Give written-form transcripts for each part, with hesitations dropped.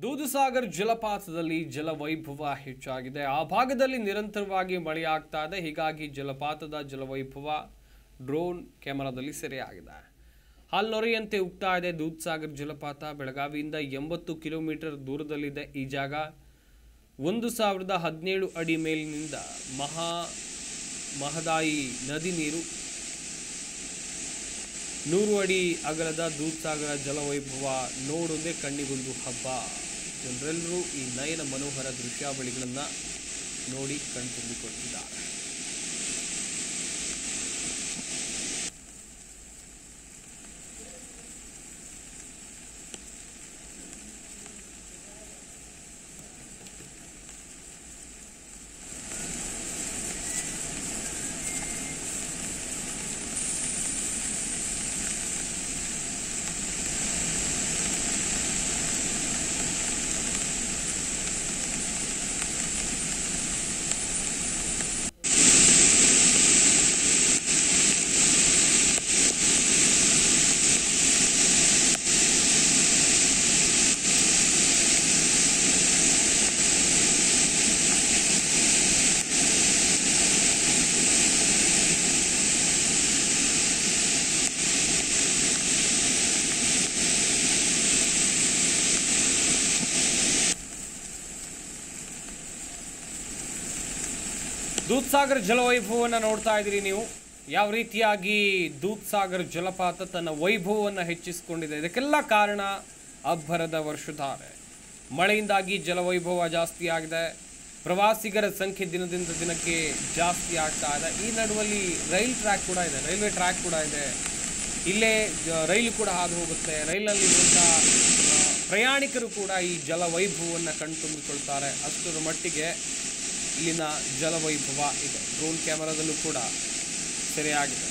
ದೂಧಸಾಗರ್ ಜಲಪಾತದಲ್ಲಿ ಜಲವೈಭವ ಹೆಚ್ಚಾಗಿದೆ. ಆ ಭಾಗದಲ್ಲಿ ನಿರಂತರವಾಗಿ ಮಳೆಯಾಗ್ತಾ ಇದೆ. ಹೀಗಾಗಿ ಜಲಪಾತದ ಜಲವೈಭವ ಡ್ರೋನ್ ಕ್ಯಾಮೆರಾದಲ್ಲಿ ಸೆರೆಯಾಗಿದೆ. ಹಾಲ್ನೊರೆಯಂತೆ ಉಕ್ತಾ ಇದೆ ದೂಧಸಾಗರ್ ಜಲಪಾತ. ಬೆಳಗಾವಿಯಿಂದ 80 ಕಿಲೋಮೀಟರ್ ದೂರದಲ್ಲಿದೆ ಈ ಜಾಗ. 1017 ಅಡಿ ಮೇಲಿನಿಂದ ಮಹದಾಯಿ ನದಿ ನೀರು 100 ಅಡಿ ಅಗಲದ ದೂಧಸಾಗರ ಜಲವೈಭವ ನೋಡೋದೇ ಕಣ್ಣಿಗೊಂದು ಹಬ್ಬ. ಜನರೆಲ್ಲರೂ ಈ ನಯನ ಮನೋಹರ ದೃಶ್ಯಾವಳಿಗಳನ್ನು ನೋಡಿ ಕಣ್ತುಂಬಿಕೊಳ್ತಿದ್ದಾರೆ. ದೂಧಸಾಗರ್ ಜಲವೈಭವವನ್ನು ನೋಡ್ತಾ ಇದ್ದೀರಿ ನೀವು. ಯಾವ ರೀತಿಯಾಗಿ ದೂಧಸಾಗರ್ ಜಲಪಾತ ತನ್ನ ವೈಭವವನ್ನು ಹೆಚ್ಚಿಸಿಕೊಂಡಿದೆ. ಇದಕ್ಕೆಲ್ಲ ಕಾರಣ ಅಬ್ಬರದ ವರ್ಷಧಾರೆ. ಮಳೆಯಿಂದಾಗಿ ಜಲವೈಭವ ಜಾಸ್ತಿ ಆಗಿದೆ. ಪ್ರವಾಸಿಗರ ಸಂಖ್ಯೆ ದಿನದಿಂದ ದಿನಕ್ಕೆ ಜಾಸ್ತಿ ಆಗ್ತಾ ಇದೆ. ಈ ನಡುವಲ್ಲಿ ರೈಲ್ವೆ ಟ್ರ್ಯಾಕ್ ಕೂಡ ಇದೆ. ಇಲ್ಲೇ ರೈಲು ಕೂಡ ಹಾದು ಹೋಗುತ್ತೆ. ರೈಲಲ್ಲಿರುವಂಥ ಪ್ರಯಾಣಿಕರು ಕೂಡ ಈ ಜಲವೈಭವವನ್ನು ಕಣ್ತುಂಬಿಕೊಳ್ತಾರೆ. ಅಷ್ಟರ ಮಟ್ಟಿಗೆ ಇಲ್ಲಿನ ಜಲವೈಭವ ಇದೆ. ಡ್ರೋನ್ ಕ್ಯಾಮೆರಾದಲ್ಲೂ ಕೂಡ ಸೆರೆಯಾಗಿದೆ.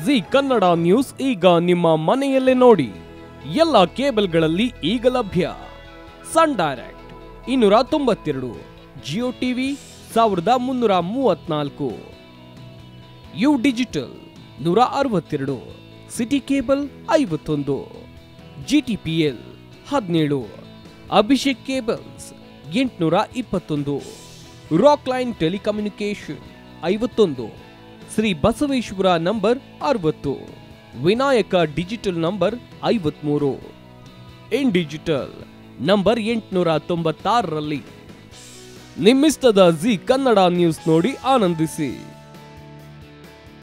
ಜಿ ಕನ್ನಡ ನ್ಯೂಸ್ ಈಗ ನಿಮ್ಮ ಮನೆಯಲ್ಲೇ ನೋಡಿ. ಎಲ್ಲ ಕೇಬಲ್ಗಳಲ್ಲಿ ಈಗ ಲಭ್ಯ. Sun Direct 292, Jio TV 1334, U digital 162, City Cable 51, GTPL 17, Abhishek cables 821, Rockline telecommunication 51, Shri Basaveshwara number 60, Vinayaka digital number 53, in digital number 896ರಲ್ಲಿ. ನಿಮ್ಮಿಸ್ತದ ಜಿ ಕನ್ನಡ ನ್ಯೂಸ್ ನೋಡಿ ಆನಂದಿಸಿ.